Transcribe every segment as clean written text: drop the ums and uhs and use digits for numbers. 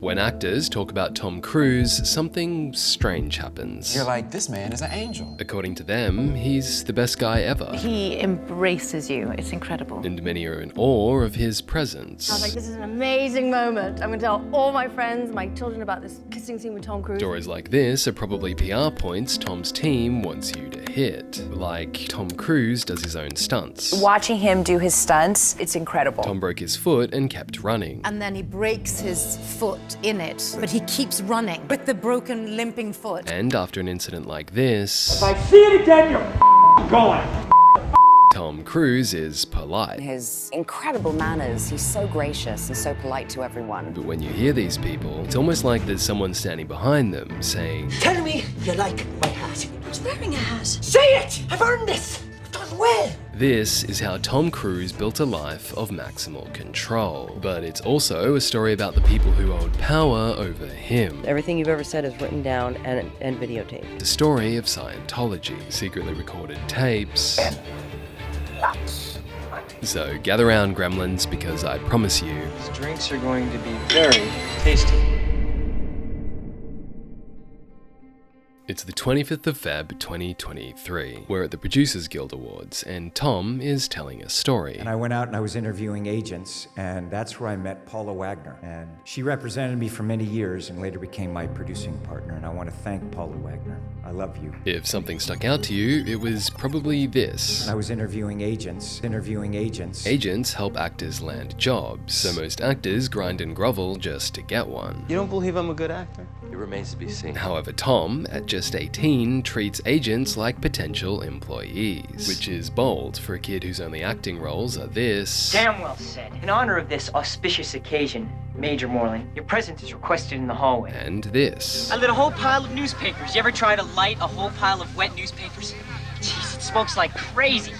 When actors talk about Tom Cruise, something strange happens. You're like, this man is an angel. According to them, he's the best guy ever. He embraces you. It's incredible. And many are in awe of his presence. I was like, this is an amazing moment. I'm going to tell all my friends, my children about this kissing scene with Tom Cruise. Stories like this are probably PR points Tom's team wants you to hit. Like Tom Cruise does his own stunts. Watching him do his stunts, it's incredible. Tom broke his foot and kept running. And then he breaks his foot in it, but he keeps running with the broken, limping foot. And after an incident like this, if I see it again, you're going. Tom Cruise is polite. His incredible manners, he's so gracious and so polite to everyone. But when you hear these people, it's almost like there's someone standing behind them saying, Tell me you like my hat. I'm not wearing a hat. Say it! I've earned this! I've done well! This is how Tom Cruise built a life of maximal control. But it's also a story about the people who hold power over him. Everything you've ever said is written down and videotaped. The story of Scientology, secretly recorded tapes. So gather round, gremlins, because I promise you, these drinks are going to be very tasty. It's the 25th of Feb 2023. We're at the Producers Guild Awards, and Tom is telling a story. And I went out and I was interviewing agents, and that's where I met Paula Wagner. And she represented me for many years and later became my producing partner, and I want to thank Paula Wagner. I love you. If something stuck out to you, it was probably this. I was interviewing agents. Agents help actors land jobs, so most actors grind and grovel just to get one. You don't believe I'm a good actor? It remains to be seen. However, Tom, at just 18, treats agents like potential employees, which is bold for a kid whose only acting roles are this. Damn well said. In honor of this auspicious occasion, Major Moreland, your presence is requested in the hallway. And this. I lit a whole pile of newspapers. You ever try to light a whole pile of wet newspapers? Jeez, it smokes like crazy.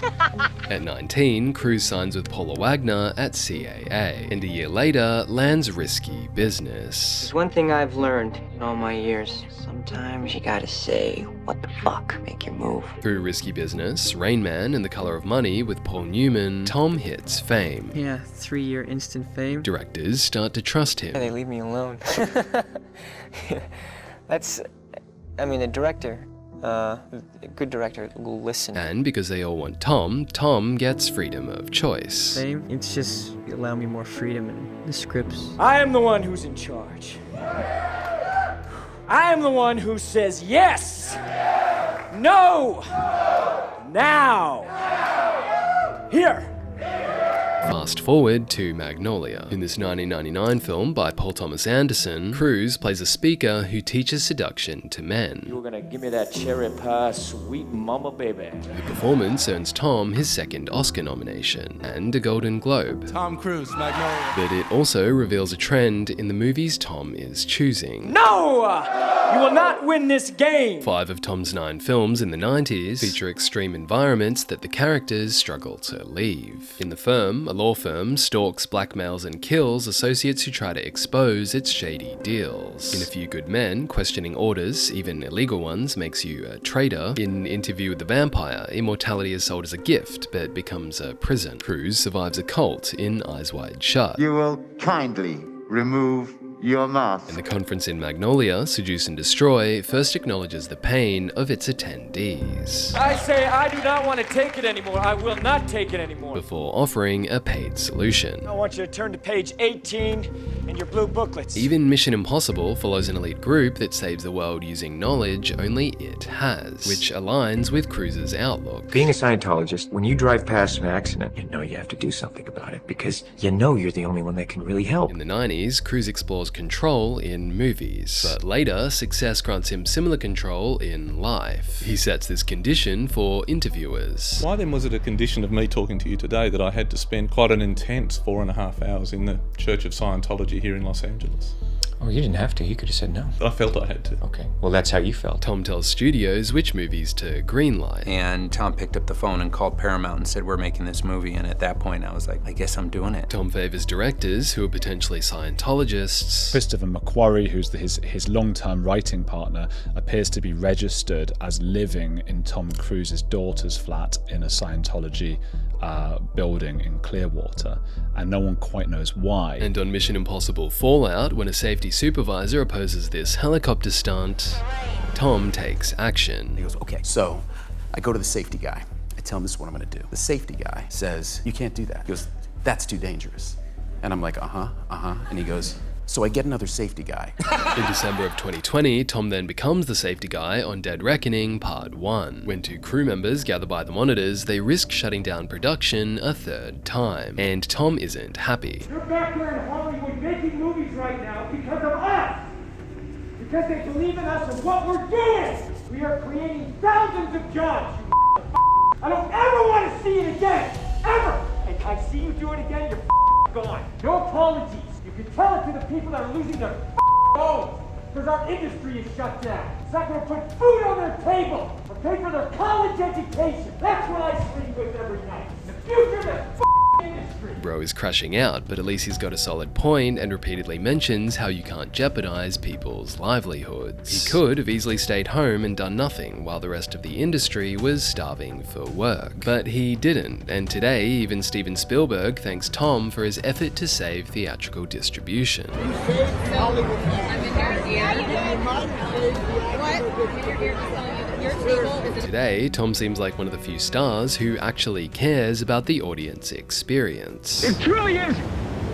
At 19, Cruise signs with Paula Wagner at CAA, and a year later lands risky business. There's one thing I've learned in all my years. Sometimes you gotta say, what the fuck, make your move. Through Risky Business, Rain Man, and The Color of Money with Paul Newman, Tom hits fame. Yeah, 3-year instant fame. Directors start to trust him. They leave me alone. A director. A good director will listen. And because they all want Tom, Tom gets freedom of choice. Fame, it's just allow me more freedom in the scripts. I am the one who's in charge. I am the one who says yes, no, now, here. Fast forward to Magnolia. In this 1999 film by Paul Thomas Anderson, Cruise plays a speaker who teaches seduction to men. You were gonna give me that cherry pie, sweet mama baby. The performance earns Tom his second Oscar nomination and a Golden Globe. Tom Cruise, Magnolia. But it also reveals a trend in the movies Tom is choosing. No! You will not win this game! 5 of Tom's 9 films in the 90s feature extreme environments that the characters struggle to leave. In The Firm, a law firm stalks, blackmails, and kills associates who try to expose its shady deals. In A Few Good Men, questioning orders, even illegal ones, makes you a traitor. In Interview with the Vampire, immortality is sold as a gift, but becomes a prison. Cruise survives a cult in Eyes Wide Shut. You will kindly remove your mask. And the conference in Magnolia, Seduce and Destroy, first acknowledges the pain of its attendees. I say I do not want to take it anymore. I will not take it anymore. Before offering a paid solution. I want you to turn to page 18 in your blue booklets. Even Mission Impossible follows an elite group that saves the world using knowledge only it has, which aligns with Cruise's outlook. Being a Scientologist, when you drive past an accident, you know you have to do something about it because you know you're the only one that can really help. In the 90s, Cruise explores control in movies, but later success grants him similar control in life. He sets this condition for interviewers. Why then was it a condition of me talking to you today that I had to spend quite an intense 4.5 hours in the Church of Scientology here in Los Angeles? Oh, you didn't have to. You could have said no. I felt I had to. Okay, well that's how you felt. Tom tells studios which movies to greenlight. And Tom picked up the phone and called Paramount and said, we're making this movie. And at that point, I was like, I guess I'm doing it. Tom favors directors who are potentially Scientologists. Christopher McQuarrie, who's his long-term writing partner, appears to be registered as living in Tom Cruise's daughter's flat in a Scientology building in Clearwater, and no one quite knows why. And on Mission Impossible Fallout, when a safety security supervisor opposes this helicopter stunt, Tom takes action. He goes, okay, so I go to the safety guy. I tell him this is what I'm gonna do. The safety guy says, you can't do that. He goes, that's too dangerous. And I'm like, and he goes, so I get another safety guy. In December of 2020, Tom then becomes the safety guy on Dead Reckoning Part 1. When 2 crew members gather by the monitors, they risk shutting down production a third time. And Tom isn't happy. You're back here in Hollywood making movies right now because of us! Because they believe in us and what we're doing! We are creating thousands of jobs, you I don't ever want to see it again! Ever! And I see you do it again, you're gone. No apologies. You can tell it to the people that are losing their homes because our industry is shut down. It's not going to put food on their table or pay for their college education. That's what I sleep with every night. The future of the industry. Bro is crashing out, but at least he's got a solid point and repeatedly mentions how you can't jeopardize people's livelihoods. He could have easily stayed home and done nothing while the rest of the industry was starving for work. But he didn't, and today even Steven Spielberg thanks Tom for his effort to save theatrical distribution. Today, Tom seems like one of the few stars who actually cares about the audience experience. It truly is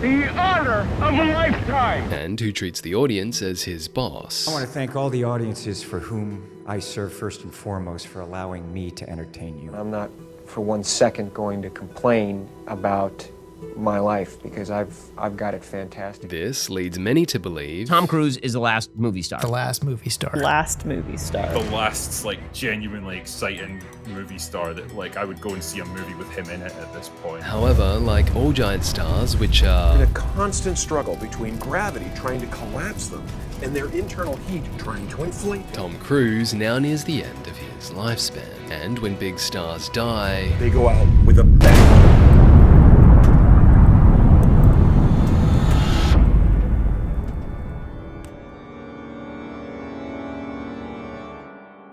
the honor of a lifetime. And who treats the audience as his boss. I want to thank all the audiences for whom I serve first and foremost for allowing me to entertain you. I'm not for 1 second going to complain about my life because I've got it fantastic. This leads many to believe Tom Cruise is the last movie star. The last movie star. Last movie star. The last, genuinely exciting movie star that, I would go and see a movie with him in it at this point. However, like all giant stars, which are in a constant struggle between gravity trying to collapse them and their internal heat trying to inflate them. Tom Cruise now nears the end of his lifespan. And when big stars die, they go out with a bang.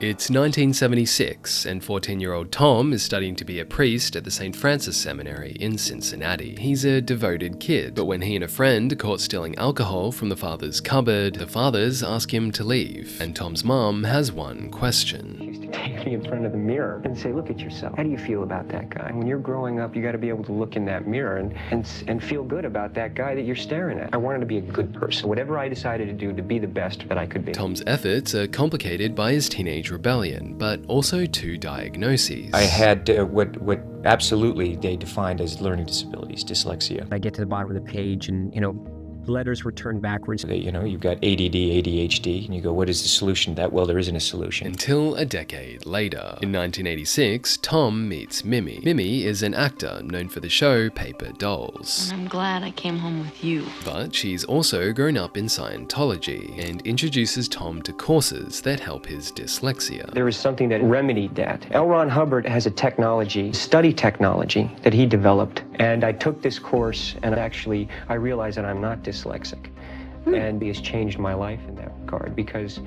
It's 1976, and 14-year-old Tom is studying to be a priest at the St. Francis Seminary in Cincinnati. He's a devoted kid, but when he and a friend are caught stealing alcohol from the father's cupboard, the fathers ask him to leave, and Tom's mom has one question. Take me in front of the mirror and say, look at yourself. How do you feel about that guy? When you're growing up, you got to be able to look in that mirror and feel good about that guy that you're staring at. I wanted to be a good person. Whatever I decided to do to be the best that I could be. Tom's efforts are complicated by his teenage rebellion, but also 2 diagnoses. I had what absolutely they defined as learning disabilities, dyslexia. I get to the bottom of the page and, letters were turned backwards. You've got ADD, ADHD, and you go, what is the solution to that? Well, there isn't a solution. Until a decade later. In 1986, Tom meets Mimi. Mimi is an actor known for the show Paper Dolls. I'm glad I came home with you. But she's also grown up in Scientology and introduces Tom to courses that help his dyslexia. There is something that remedied that. L. Ron Hubbard has a study technology that he developed. And I took this course and I realized that I'm not dyslexic. And it has changed my life in that regard because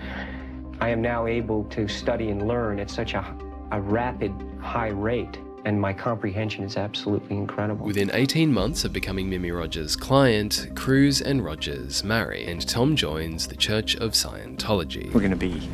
I am now able to study and learn at such a rapid, high rate. And my comprehension is absolutely incredible. Within 18 months of becoming Mimi Rogers' client, Cruise and Rogers marry, and Tom joins the Church of Scientology. We're going to be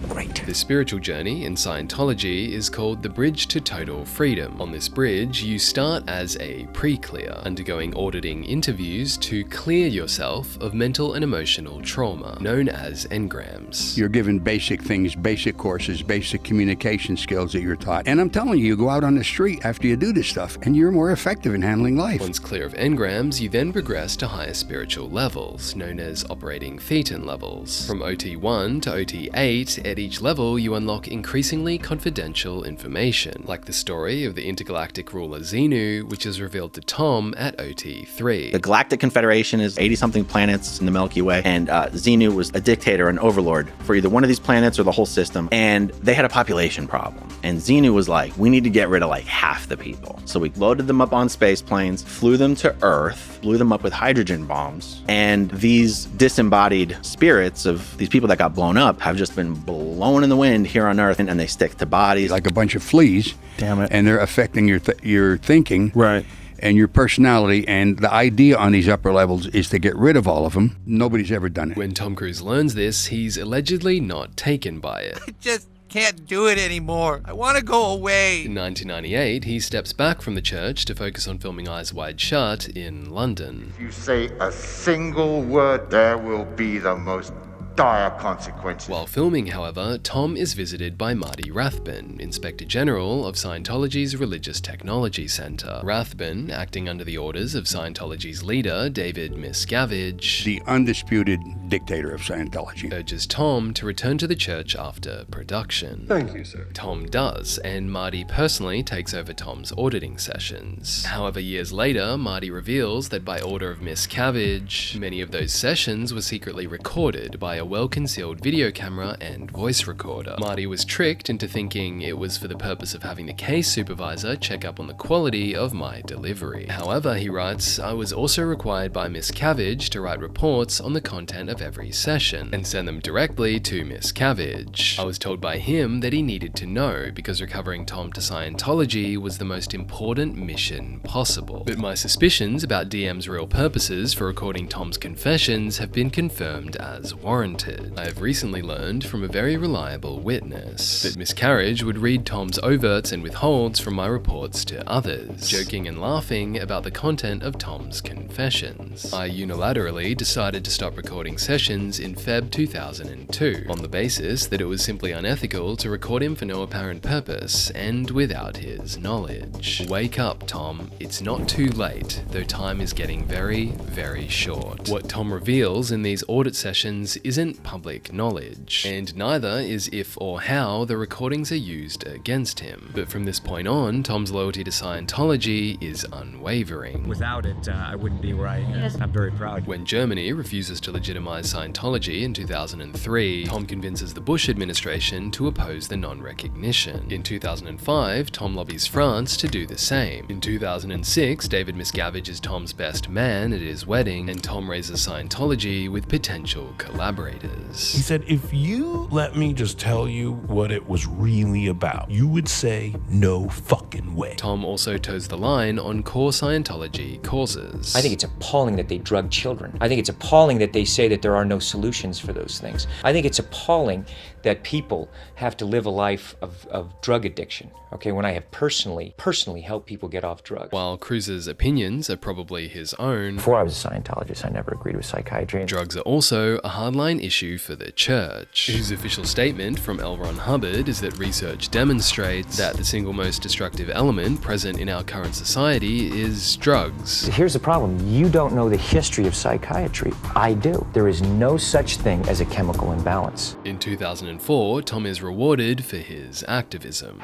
great. The spiritual journey in Scientology is called the Bridge to Total Freedom. On this bridge, you start as a pre-clear, undergoing auditing interviews to clear yourself of mental and emotional trauma, known as engrams. You're given basic things, basic courses, basic communication skills that you're taught. And I'm telling you, you go out on the street after you do this stuff, and you're more effective in handling life. Once clear of engrams, you then progress to higher spiritual levels, known as operating thetan levels. From OT1 to OT8, at each level, you unlock increasingly confidential information, like the story of the intergalactic ruler Xenu, which is revealed to Tom at OT3. The Galactic Confederation is 80-something planets in the Milky Way, and Xenu was a dictator, an overlord for either one of these planets or the whole system, and they had a population problem. And Xenu was like, we need to get rid of half the people. So we loaded them up on space planes, flew them to Earth, blew them up with hydrogen bombs, and these disembodied spirits of these people that got blown up have just been blown in the wind here on Earth, and they stick to bodies. Like a bunch of fleas. Damn it. And they're affecting your thinking. Right. and your personality, and the idea on these upper levels is to get rid of all of them. Nobody's ever done it. When Tom Cruise learns this, he's allegedly not taken by it. I just can't do it anymore. I want to go away. In 1998, he steps back from the church to focus on filming Eyes Wide Shut in London. If you say a single word, there will be the most dire consequences. While filming, however, Tom is visited by Marty Rathbun, Inspector General of Scientology's Religious Technology Center. Rathbun, acting under the orders of Scientology's leader, David Miscavige, the undisputed dictator of Scientology, urges Tom to return to the church after production. Thank you, sir. Tom does, and Marty personally takes over Tom's auditing sessions. However, years later, Marty reveals that by order of Miscavige, many of those sessions were secretly recorded by a well-concealed video camera and voice recorder. Marty was tricked into thinking it was for the purpose of having the case supervisor check up on the quality of my delivery. However, he writes, I was also required by Miscavige to write reports on the content of every session and send them directly to Miscavige. I was told by him that he needed to know because recovering Tom to Scientology was the most important mission possible. But my suspicions about DM's real purposes for recording Tom's confessions have been confirmed as warranted. I have recently learned from a very reliable witness that Miscavige would read Tom's overts and withholds from my reports to others, joking and laughing about the content of Tom's confessions. I unilaterally decided to stop recording sessions in Feb 2002, on the basis that it was simply unethical to record him for no apparent purpose and without his knowledge. Wake up, Tom. It's not too late, though time is getting very, very short. What Tom reveals in these audit sessions isn't public knowledge, and neither is if or how the recordings are used against him. But from this point on, Tom's loyalty to Scientology is unwavering. Without it, I wouldn't be where I am. I'm very proud. When Germany refuses to legitimize Scientology in 2003, Tom convinces the Bush administration to oppose the non-recognition. In 2005, Tom lobbies France to do the same. In 2006, David Miscavige is Tom's best man at his wedding, and Tom raises Scientology with potential collaborators. He said, if you let me just tell you what it was really about, you would say no fucking way. Tom also toes the line on core Scientology causes. I think it's appalling that they drug children. I think it's appalling that they say that there are no solutions for those things. I think it's appalling that people have to live a life of drug addiction, okay, when I have personally helped people get off drugs. While Cruise's opinions are probably his own, before I was a Scientologist, I never agreed with psychiatry. Drugs are also a hardline issue for the church, whose official statement from L. Ron Hubbard is that research demonstrates that the single most destructive element present in our current society is drugs. Here's the problem. You don't know the history of psychiatry. I do. There is no such thing as a chemical imbalance. In 2004, Tom is rewarded for his activism.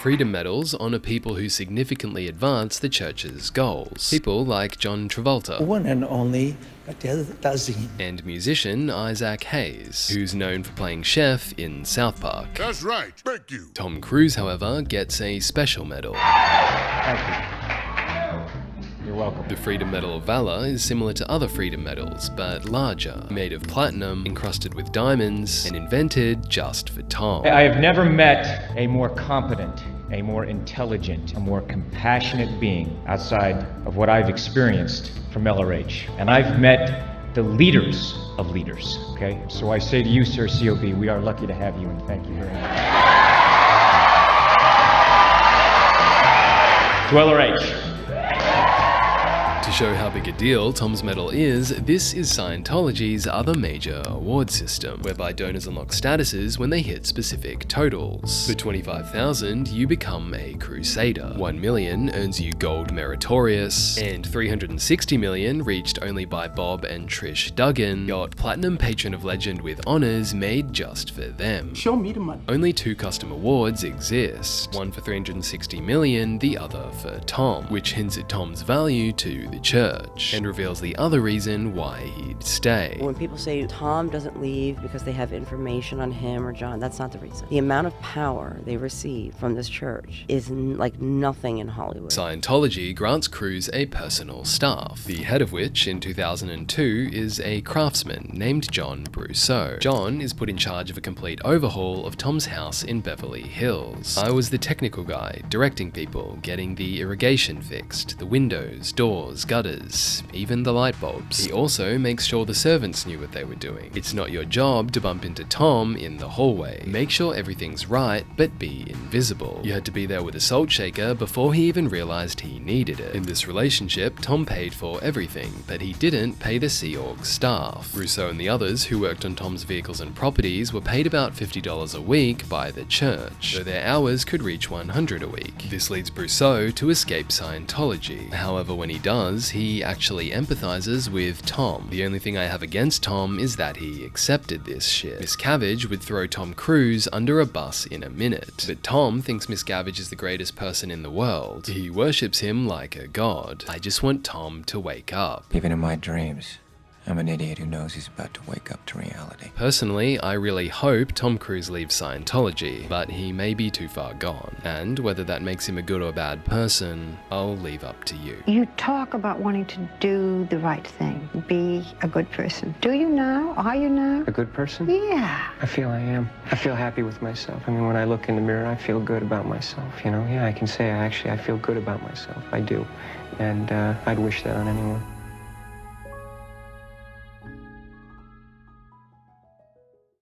Freedom medals honor people who significantly advance the church's goals. People like John Travolta. One and only Dazzing. And musician Isaac Hayes, who's known for playing Chef in South Park. That's right, thank you. Tom Cruise, however, gets a special medal. Thank you. You're welcome. The Freedom Medal of Valor is similar to other freedom medals, but larger, made of platinum, encrusted with diamonds, and invented just for Tom. I have never met a more competent, a more intelligent, a more compassionate being outside of what I've experienced from LRH. And I've met the leaders of leaders, okay? So I say to you, Sir COB, we are lucky to have you, and thank you very much. To LRH. To show how big a deal Tom's medal is, this is Scientology's other major award system, whereby donors unlock statuses when they hit specific totals. For $25,000, you become a Crusader. $1 million earns you Gold Meritorious, and $360 million, reached only by Bob and Trish Duggan, got Platinum Patron of Legend with honors made just for them. Show me the money. Only two custom awards exist, one for $360 million, the other for Tom, which hints at Tom's value to the church, and reveals the other reason why he'd stay. When people say Tom doesn't leave because they have information on him or John, that's not the reason. The amount of power they receive from this church is like nothing in Hollywood. Scientology grants Cruise a personal staff, the head of which in 2002 is a craftsman named John Brousseau. John is put in charge of a complete overhaul of Tom's house in Beverly Hills. I was the technical guy, directing people, getting the irrigation fixed, the windows, doors, gutters, even the light bulbs. He also makes sure the servants knew what they were doing. It's not your job to bump into Tom in the hallway. Make sure everything's right, but be invisible. You had to be there with a salt shaker before he even realized he needed it. In this relationship, Tom paid for everything, but he didn't pay the Sea Org staff. Brousseau and the others who worked on Tom's vehicles and properties were paid about $50 a week by the church, though their hours could reach $100 a week. This leads Brousseau to escape Scientology. However, when he does, he actually empathizes with Tom. The only thing I have against Tom is that he accepted this shit. Miscavige would throw Tom Cruise under a bus in a minute, but Tom thinks Miscavige is the greatest person in the world. He worships him like a god. I just want Tom to wake up. Even in my dreams, I'm an idiot who knows he's about to wake up to reality. Personally, I really hope Tom Cruise leaves Scientology, but he may be too far gone. And whether that makes him a good or bad person, I'll leave up to you. You talk about wanting to do the right thing, be a good person. Do you now? Are you now? A good person? Yeah. I feel I am. I feel happy with myself. I mean, when I look in the mirror, I feel good about myself, you know? Yeah, I can say I feel good about myself. I do. And I'd wish that on anyone.